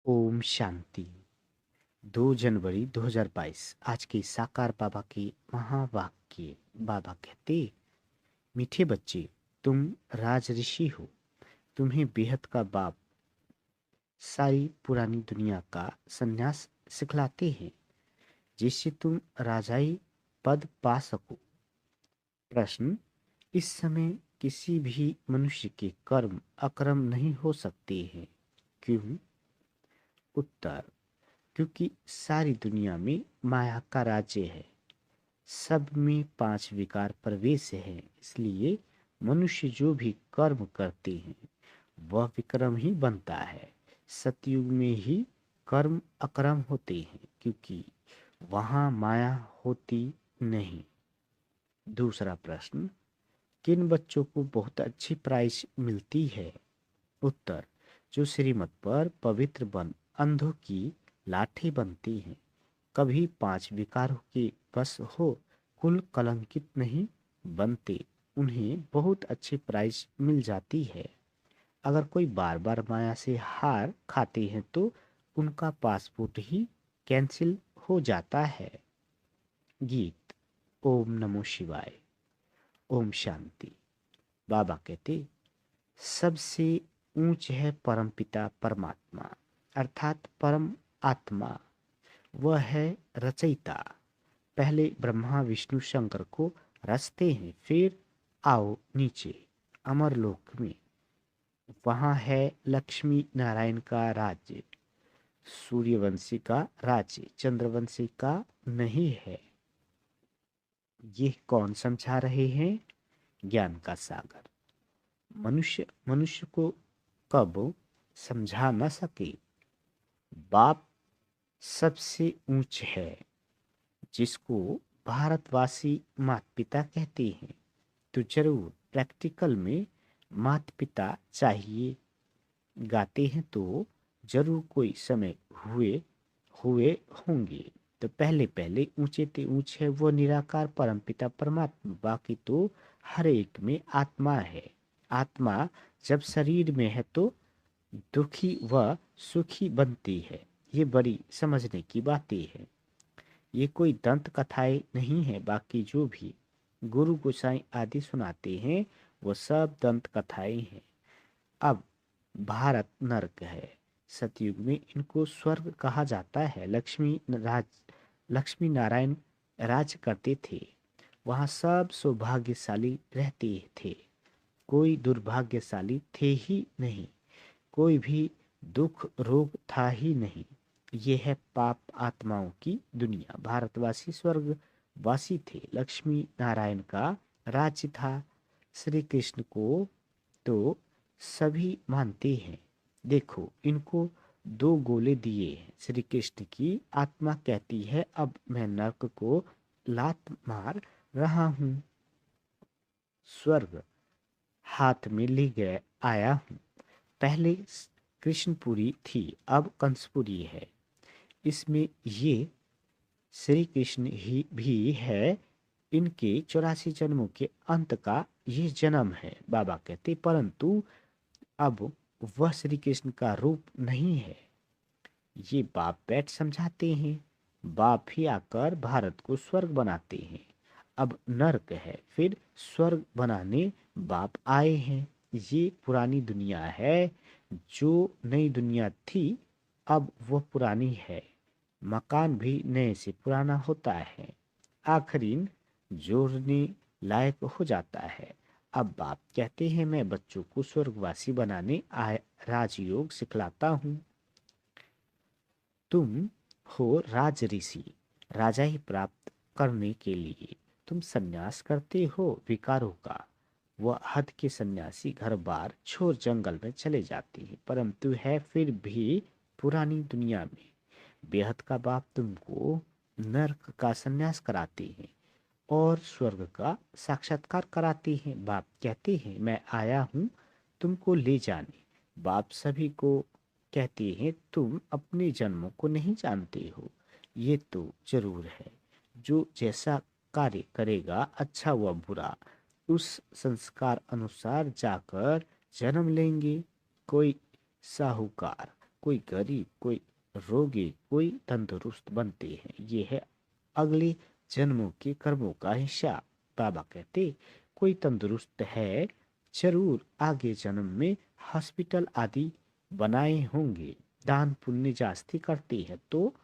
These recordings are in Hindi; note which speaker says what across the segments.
Speaker 1: ओम शांति। 2 जनवरी 2022 आज के साकार बाबा के महावाक्य। बाबा कहते, मीठे बच्चे, तुम राज ऋषि हो। तुम्हें बेहद का बाप सारी पुरानी दुनिया का संन्यास सिखलाते हैं, जिससे तुम राजाई पद पा सको। प्रश्न, इस समय किसी भी मनुष्य के कर्म अकर्म नहीं हो सकते हैं। क्यों? उत्तर, क्योंकि सारी दुनिया में माया का राज्य है। सब में 5 विकार प्रवेश है, इसलिए मनुष्य जो भी कर्म करते हैं वह विक्रम ही बनता है। सतयुग में ही कर्म अकर्म होते हैं, क्योंकि वहां माया होती नहीं। दूसरा प्रश्न, किन बच्चों को बहुत अच्छी प्राइज मिलती है? उत्तर, जो श्रीमत पर पवित्र बन अंधों की लाठी बनती हैं, कभी 5 विकारों के बस हो, कुल कलंकित नहीं बनते, उन्हें बहुत अच्छी प्राइज मिल जाती है। अगर कोई बार बार माया से हार खाते हैं तो उनका पासपोर्ट ही कैंसिल हो जाता है। गीत। ओम नमो शिवाय। ओम शांति। बाबा कहते, सबसे ऊंच है परमपिता परमात्मा, अर्थात परम आत्मा। वह है रचयिता। पहले ब्रह्मा विष्णु शंकर को रचते हैं, फिर आओ नीचे अमरलोक में। वहां है लक्ष्मी नारायण का राज्य। सूर्यवंशी का राज्य चंद्रवंशी का नहीं है। ये कौन समझा रहे हैं? ज्ञान का सागर। मनुष्य मनुष्य को कब समझा न सके। बाप सबसे ऊंच है, जिसको भारतवासी माता पिता कहते हैं, तो जरूर प्रैक्टिकल में माता पिता चाहिए। गाते हैं तो जरूर कोई समय हुए हुए होंगे। तो पहले पहले ऊंचे ते ऊंचे वो निराकार परमपिता परमात्मा, बाकी तो हर एक में आत्मा है। आत्मा जब शरीर में है तो दुखी व सुखी बनती है। ये बड़ी समझने की बातें हैं। ये कोई दंत कथाएं नहीं है। बाकी जो भी गुरु गोसाई आदि सुनाते हैं वो सब दंत कथाएं हैं। अब भारत नर्क है। सतयुग में इनको स्वर्ग कहा जाता है। लक्ष्मी नारायण राज करते थे। वहां सब सौभाग्यशाली रहते थे। कोई दुर्भाग्यशाली थे ही नहीं। कोई भी दुख रोग था ही नहीं। ये है पाप आत्माओं की दुनिया। भारतवासी स्वर्गवासी थे। लक्ष्मी नारायण का राज्य था। श्री कृष्ण को तो सभी मानते हैं। देखो, इनको 2 गोले दिए हैं। श्री कृष्ण की आत्मा कहती है, अब मैं नरक को लात मार रहा हूं। स्वर्ग हाथ में ले गए आया हूं। पहले कृष्णपुरी थी, अब कंसपुरी है। इसमें ये श्री कृष्ण ही भी है। इनके 84 जन्मों के अंत का ये जन्म है। बाबा कहते, परंतु अब वह श्री कृष्ण का रूप नहीं है। ये बाप बैठ समझाते हैं। बाप ही आकर भारत को स्वर्ग बनाते हैं। अब नर्क है, फिर स्वर्ग बनाने बाप आए हैं। ये पुरानी दुनिया है। जो नई दुनिया थी, अब वह पुरानी है। मकान भी नए से पुराना होता है। आखिरीन जोड़ने लायक हो जाता है। अब बाप कहते हैं, मैं बच्चों को स्वर्गवासी बनाने राजयोग सिखलाता हूँ। तुम हो राज ऋषि। राजा ही प्राप्त करने के लिए तुम सन्यास करते हो विकारों का। वह हद के सन्यासी घर बार छोड़ जंगल में चले जाते हैं, परंतु है फिर भी पुरानी दुनिया में। बेहद का बाप तुमको नरक का सन्यास कराते हैं और स्वर्ग का साक्षात्कार कराते हैं। बाप कहते हैं, मैं आया हूँ तुमको ले जाने। बाप सभी को कहते हैं, तुम अपने जन्मों को नहीं जानते हो। ये तो जरूर है, जो जैसा कार्य करेगा, अच्छा व बुरा, उस संस्कार अनुसार जाकर जन्म लेंगे। कोई साहूकार कोई गरीब, कोई रोगी, कोई तंदुरुस्त बनते हैं। ये है अगले जन्मों के कर्मों का हिस्सा। बाबा कहते, कोई तंदुरुस्त है, जरूर आगे जन्म में हॉस्पिटल आदि बनाए होंगे। दान पुण्य जास्ती करते हैं तो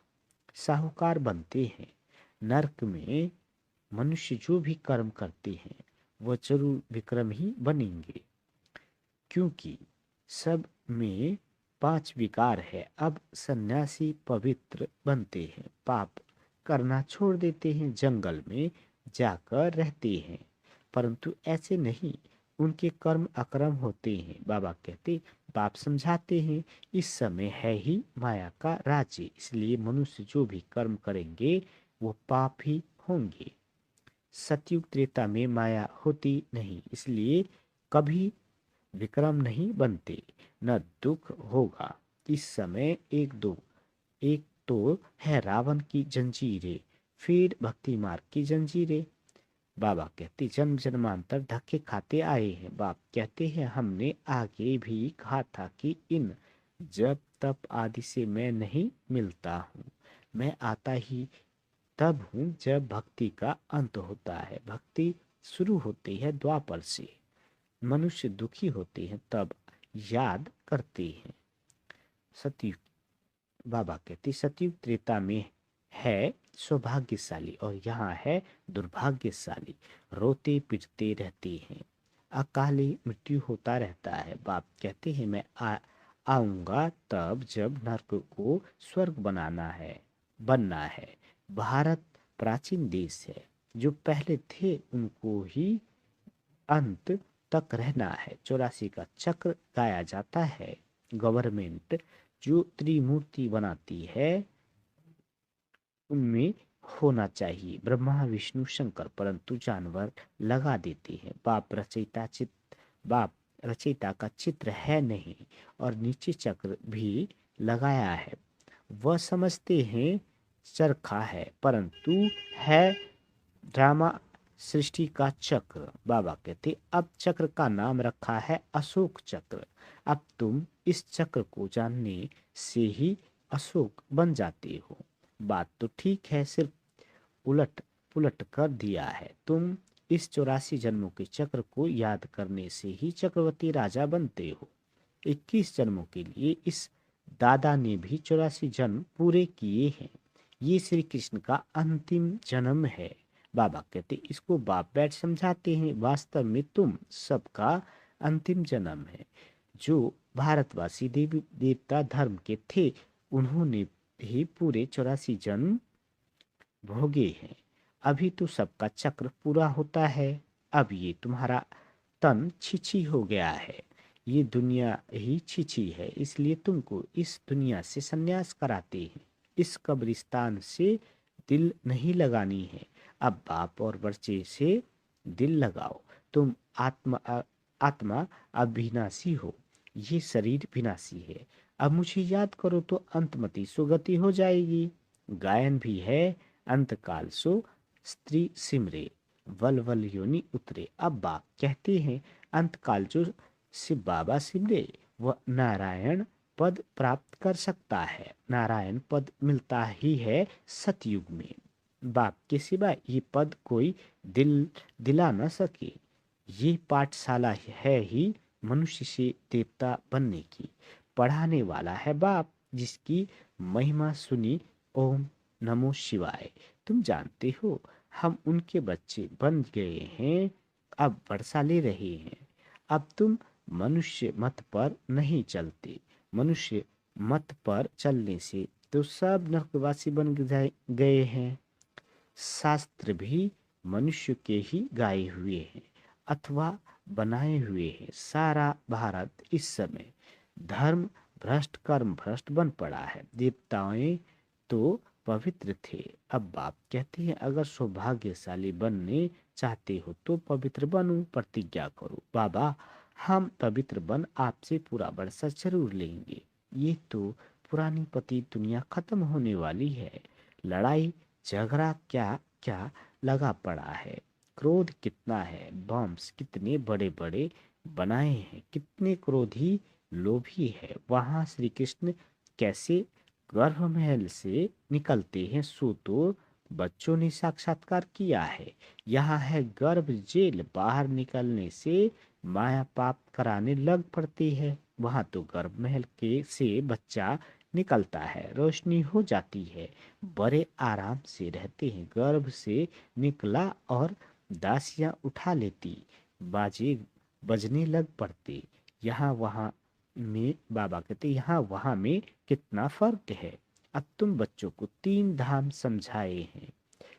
Speaker 1: साहूकार बनते हैं। नरक में मनुष्य जो भी कर्म करते हैं वह जरूर विक्रम ही बनेंगे, क्योंकि सब में 5 विकार है। अब सन्यासी पवित्र बनते हैं, पाप करना छोड़ देते हैं, जंगल में जाकर रहते हैं। परंतु ऐसे नहीं, उनके कर्म अकर्म होते हैं। बाबा कहते, बाप समझाते हैं, इस समय है ही माया का राज्य, इसलिए मनुष्य जो भी कर्म करेंगे वो पाप ही होंगे। सतयुग त्रेता में माया होती नहीं, इसलिए कभी विक्रम नहीं बनते, न दुख होगा। इस समय एक तो है रावण की जंजीरें, फिर भक्ति मार्ग की जंजीरें। बाबा कहते, जन्म जन्मांतर धक्के खाते आए हैं। बाप कहते हैं, हमने आगे भी कहा था कि इन जब तप आदि से मैं नहीं मिलता हूँ। मैं आता ही तब हूँ जब भक्ति का अंत होता है। भक्ति शुरू होती है द्वापर से। मनुष्य दुखी होते हैं तब याद करते हैं। सतयुग, बाबा कहते, सतयुग त्रेता में है सौभाग्यशाली और यहाँ है दुर्भाग्यशाली। रोते पिटते रहते हैं, अकाली मृत्यु होता रहता है। बाप कहते हैं, मैं आऊंगा तब जब नरक को स्वर्ग बनना है। भारत प्राचीन देश है, जो पहले थे उनको ही अंत तक रहना है। 84 का चक्र गाया जाता है। गवर्नमेंट जो त्रिमूर्ति बनाती है उनमें होना चाहिए ब्रह्मा विष्णु शंकर, परंतु जानवर लगा देते हैं। बाप रचयिता का चित्र है नहीं और नीचे चक्र भी लगाया है। वह समझते हैं चरखा है, परंतु है ड्रामा सृष्टि का चक्र। बाबा कहते, अब चक्र का नाम रखा है अशोक चक्र। अब तुम इस चक्र को जानने से ही अशोक बन जाते हो। बात तो ठीक है, सिर्फ उलट पुलट कर दिया है। तुम इस 84 जन्मों के चक्र को याद करने से ही चक्रवर्ती राजा बनते हो। 21 जन्मों के लिए इस दादा ने भी 84 जन्म पूरे किए हैं। ये श्री कृष्ण का अंतिम जन्म है। बाबा कहते, इसको बाप बैठ समझाते हैं, वास्तव में तुम सबका अंतिम जन्म है। जो भारतवासी देवी देवता धर्म के थे उन्होंने भी पूरे 84 जन्म भोगे हैं। अभी तो सबका चक्र पूरा होता है। अब ये तुम्हारा तन छिछी हो गया है, ये दुनिया ही छिछी है, इसलिए तुमको इस दुनिया से संन्यास कराते हैं। इस कब्रिस्तान से दिल नहीं लगानी है। अब बाप और बच्चे से दिल लगाओ। तुम आत्मा अविनाशी हो, ये शरीर विनाशी है। अब मुझे याद करो तो अंतमति सुगति हो जाएगी। गायन भी है, अंतकाल सो स्त्री सिमरे, वल वल योनि उतरे। अब बाप कहते हैं, अंतकाल जो शिव बाबा सिमरे वह नारायण पद प्राप्त कर सकता है। नारायण पद मिलता ही है सतयुग में। बाप के सिवा ये पद कोई दिला न सके। ये पाठशाला है ही मनुष्य से देवता बनने की। पढ़ाने वाला है बाप, जिसकी महिमा सुनी ओम नमो शिवाय। तुम जानते हो, हम उनके बच्चे बन गए हैं, अब वर्षा ले रहे हैं। अब तुम मनुष्य मत पर नहीं चलते। मनुष्य मत पर चलने से तो सब नरकवासी बन गए हैं। शास्त्र भी मनुष्य के ही गाए हुए हैं अथवा बनाए हुए हैं। सारा भारत इस समय धर्म भ्रष्ट कर्म भ्रष्ट बन पड़ा है। देवताएं तो पवित्र थे। अब बाप कहते हैं, अगर सौभाग्यशाली बनने चाहते हो तो पवित्र बनो, प्रतिज्ञा करो। बाबा, हम पवित्र बन आपसे पूरा वर्षा जरूर लेंगे। ये तो पुरानी पति दुनिया खत्म होने वाली है। लड़ाई झगड़ा क्या क्या लगा पड़ा है। क्रोध कितना है, बम्स कितने बड़े बड़े बनाए हैं, कितने क्रोधी लोभी है। वहां श्री कृष्ण कैसे गर्भ महल से निकलते हैं, सो तो बच्चों ने साक्षात्कार किया है। यहाँ है गर्भ जेल, बाहर निकलने से माया पाप कराने लग पड़ती है। वहां तो गर्भ महल के से बच्चा निकलता है, रोशनी हो जाती है, बड़े आराम से रहते हैं। गर्भ से निकला और दासियां उठा लेती, बाजे बजने लग पड़ते। यहाँ वहाँ में बाबा कहते यहाँ वहाँ में कितना फर्क है। अब तुम बच्चों को 3 धाम समझाए हैं।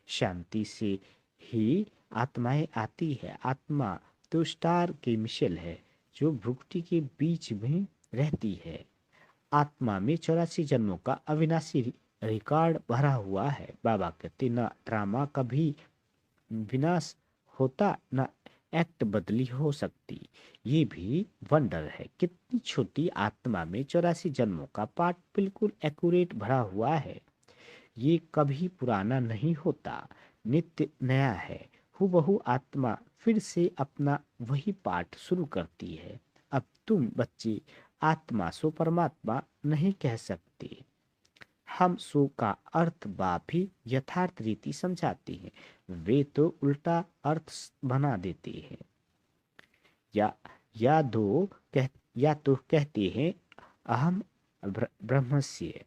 Speaker 1: शांति से ही आत्माएं आती है। आत्मा तो स्टार की मिशेल है जो भुक्ति के बीच में रहती है। आत्मा में 84 जन्मों का अविनाशी रिकॉर्ड भरा हुआ है। बाबा कहते न ड्रामा कभी विनाश होता, न एक्ट बदली हो सकती। ये भी वंडर है, कितनी छोटी आत्मा में 84 जन्मों का पाठ बिल्कुल एक्यूरेट भरा हुआ है। ये कभी पुराना नहीं होता, नित्य नया है। हूबहू आत्मा फिर से अपना वही पाठ शुरू करती है। अब तुम बच्चे आत्मा सो परमात्मा नहीं कह सकते। हम सो का अर्थ बाप भी यथार्थ रीति समझाते हैं, वे तो उल्टा अर्थ बना देते हैं। या या दो कह या तो कहते हैं अहम ब्रह्मस्य,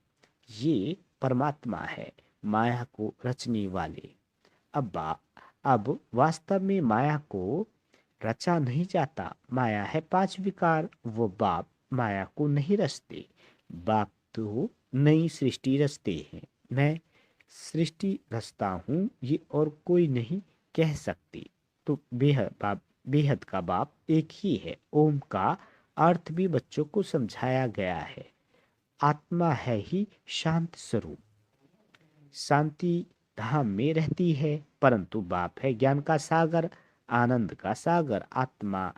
Speaker 1: ये परमात्मा है, माया को रचने वाले। अब वास्तव में माया को रचा नहीं जाता। माया है 5 विकार, वो बाप माया को नहीं रचते। बाप तो नई सृष्टि रचते हैं। मैं सृष्टि रचता हूँ, ये और कोई नहीं कह सकते। तो बेहद का बाप एक ही है। ओम का अर्थ भी बच्चों को समझाया गया है। आत्मा है ही शांत स्वरूप, शांति धाम में रहती है, परंतु बाप है ज्ञान का सागर, आनंद का सागर। आत्मा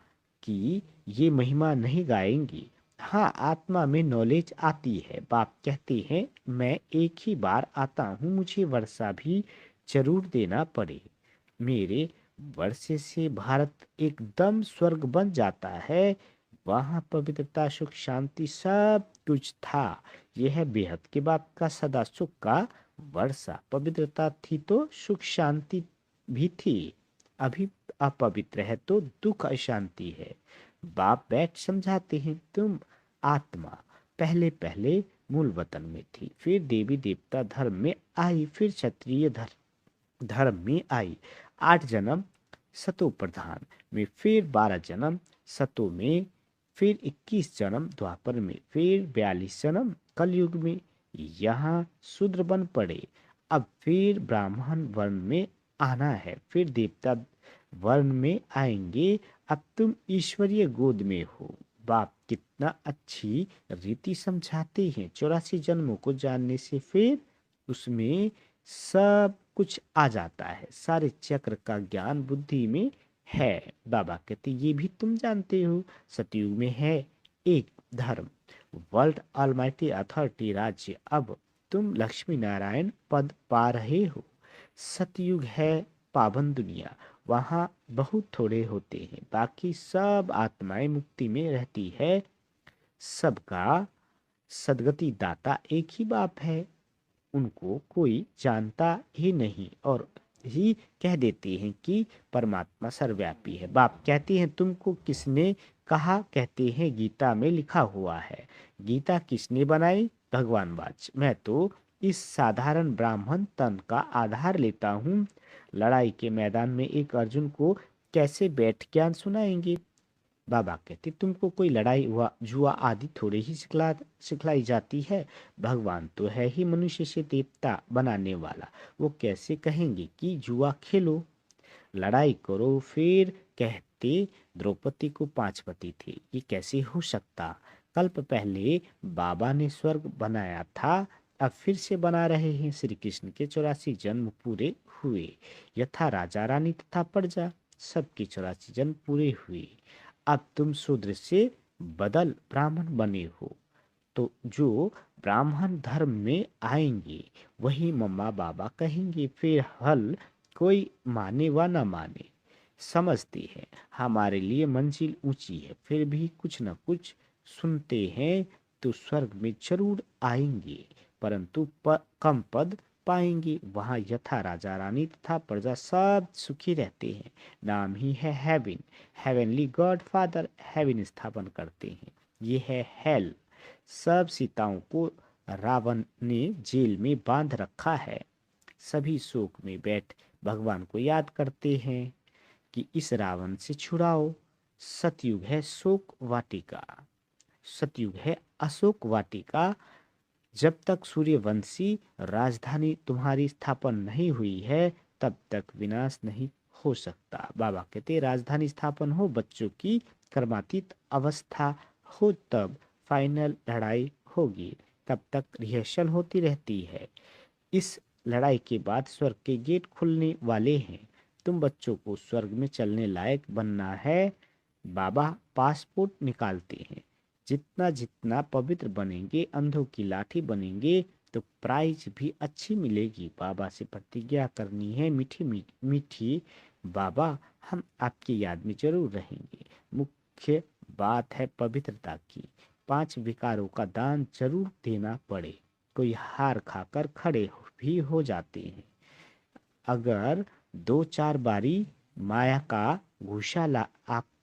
Speaker 1: की ये महिमा नहीं गाएंगी। हाँ, आत्मा में नॉलेज आती है। बाप कहते हैं मैं एक ही बार आता हूँ, मुझे वर्षा भी जरूर देना पड़े। मेरे वर्षे से भारत एकदम स्वर्ग बन जाता है। वहाँ पवित्रता, सुख, शांति सब कुछ था। यह है बेहद के बाप का सदा सुख का वर्षा। पवित्रता थी तो सुख शांति भी थी। अभी अपवित्र है तो दुख अशांति है। बाप बैठ समझाते हैं तुम आत्मा पहले पहले मूल वतन में थी, फिर देवी देवता धर्म में आई, फिर क्षत्रिय धर्म में आई। 8 जन्म सतो प्रधान में, फिर 12 जन्म सतो में, फिर 21 जन्म द्वापर में, फिर 42 जन्म कलयुग में। यहाँ शूद्र बन पड़े। अब फिर ब्राह्मण वर्ण में आना है, फिर देवता वर्ण में आएंगे। अब तुम ईश्वरीय गोद में हो। बाप कितना अच्छी रीति समझाते हैं। 84 जन्मों को जानने से फिर उसमें सब कुछ आ जाता है। सारे चक्र का ज्ञान बुद्धि में है। बाबा कहते ये भी तुम जानते हो। सतयुग में है एक धर्म, वर्ल्ड ऑलमाइटी अथॉरिटी राज्य। अब तुम लक्ष्मी नारायण पद पा रहे हो। सतयुग है पावन दुनिया, वहाँ बहुत थोड़े होते हैं, बाकी सब आत्माएं मुक्ति में रहती है। सबका सदगति दाता एक ही बाप है, उनको कोई जानता ही नहीं और ही कह देते हैं कि परमात्मा सर्वव्यापी है। बाप कहते हैं तुमको किसने कहा? कहते हैं गीता में लिखा हुआ है। गीता किसने बनाई? भगवान वाच। मैं तो इस साधारण ब्राह्मण तन का आधार लेता हूँ। लड़ाई के मैदान में एक अर्जुन को कैसे बैठ ज्ञान सुनाएंगे? बाबा कहते तुमको कोई लड़ाई हुआ जुआ आदि थोड़े ही सिखलाई जाती है। भगवान तो है ही मनुष्य से देवता बनाने वाला, वो कैसे कहेंगे कि जुआ खेलो, लड़ाई करो? फिर कहते द्रौपदी को 5 पति थे, ये कैसे हो सकता? कल्प पहले बाबा ने स्वर्ग बनाया था, अब फिर से बना रहे हैं। श्री कृष्ण के 84 जन्म पूरे हुए। यथा राजा रानी तथा प्रजा, सबके 84 जन्म पूरे हुए। अब तुम शूद्र से बदल ब्राह्मण बने हो, तो जो ब्राह्मण धर्म में आएंगे वही मम्मा बाबा कहेंगे। फिर हल कोई माने व न माने, समझते हैं हमारे लिए मंजिल ऊंची है, फिर भी कुछ न कुछ सुनते हैं तो स्वर्ग में जरूर आएंगे, परंतु कम पद पाएंगे। वहां यथा राजा रानी तथा प्रजा सब सुखी रहते हैं। नाम ही है heaven. Heavenly God father heaven स्थापन करते हैं। ये है हेल। सब सीताओं को रावण ने जेल में बांध रखा है। सभी शोक में बैठ भगवान को याद करते हैं कि इस रावण से छुड़ाओ। सतयुग है शोक वाटिका, सतयुग है अशोक वाटिका। जब तक सूर्यवंशी राजधानी तुम्हारी स्थापन नहीं हुई है, तब तक विनाश नहीं हो सकता। बाबा कहते राजधानी स्थापन हो, बच्चों की कर्मातीत अवस्था हो, तब फाइनल लड़ाई होगी। तब तक रिहर्सल होती रहती है। इस लड़ाई के बाद स्वर्ग के गेट खुलने वाले हैं। तुम बच्चों को स्वर्ग में चलने लायक बनना है। बाबा पासपोर्ट निकालते हैं। जितना जितना पवित्र बनेंगे, अंधों की लाठी बनेंगे, तो प्राइज भी अच्छी मिलेगी। बाबा से प्रतिज्ञा करनी है मीठी मीठी। बाबा हम आपकी याद में जरूर रहेंगे। मुख्य बात है पवित्रता की। 5 विकारों का दान जरूर देना पड़े। कोई हार खाकर खड़े भी हो जाते हैं। अगर 2-4 बारी माया का घूसा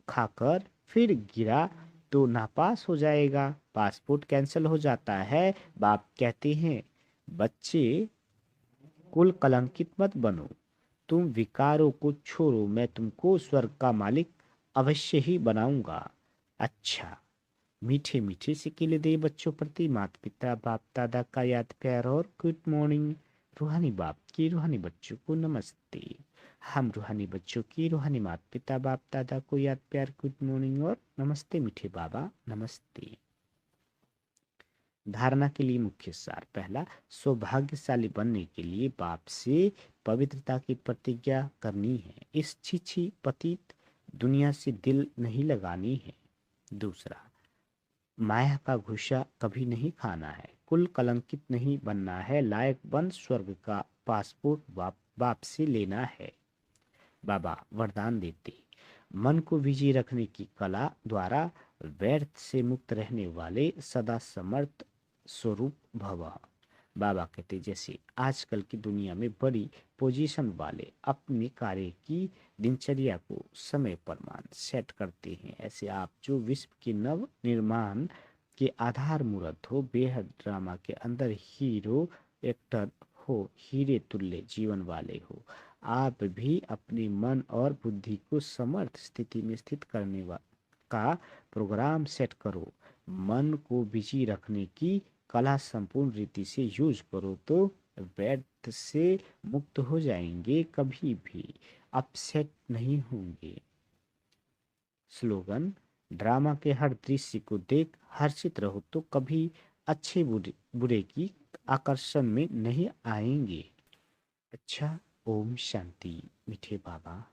Speaker 1: खाकर फिर गिरा तो नापास हो जाएगा, पासपोर्ट कैंसिल हो जाता है। बाप कहते हैं बच्चे कुल कलंकित मत बनो, तुम विकारों को छोड़ो, मैं तुमको स्वर्ग का मालिक अवश्य ही बनाऊंगा। अच्छा, मीठे मीठे से केले दे बच्चों प्रति माता पिता बाप दादा का याद प्यार और गुड मॉर्निंग। रूहानी बाप की रूहानी बच्चों को नमस्ते। हम रूहानी बच्चों की रूहानी माता पिता बाप दादा को याद प्यार गुड मॉर्निंग और नमस्ते मीठे बाबा नमस्ते। धारणा के लिए मुख्य सार। पहला, सौभाग्यशाली बनने के लिए बाप से पवित्रता की प्रतिज्ञा करनी है। इस छीछी पतित दुनिया से दिल नहीं लगानी है। दूसरा, माया का घुसा कभी नहीं खाना है। कुल कलंकित नहीं बनना है। लायक बन स्वर्ग का पासपोर्ट बाप से लेना है। बाबा वरदान देते, मन को विजय रखने की कला द्वारा व्यर्थ से मुक्त रहने वाले सदा समर्थ स्वरूप भव। बाबा कहते जैसे आजकल की दुनिया में बड़ी पोजीशन वाले अपने कार्य की दिनचर्या को समय प्रमाण सेट करते हैं, ऐसे आप जो विश्व के नव निर्माण के आधार मूर्त हो, बेहद ड्रामा के अंदर हीरो एक्टर हो, हीरे तुल्य जीवन वाले हो, आप भी अपने मन और बुद्धि को समर्थ स्थिति में स्थित करने का प्रोग्राम सेट करो। मन को बिजी रखने की कला संपूर्ण रीति से यूज करो तो व्यर्थ से मुक्त हो जाएंगे, कभी भी अपसेट नहीं होंगे। स्लोगन, ड्रामा के हर दृश्य को देख हर्षित रहो तो कभी अच्छे बुरे की आकर्षण में नहीं आएंगे। अच्छा, ओम शांति मीठे बाबा।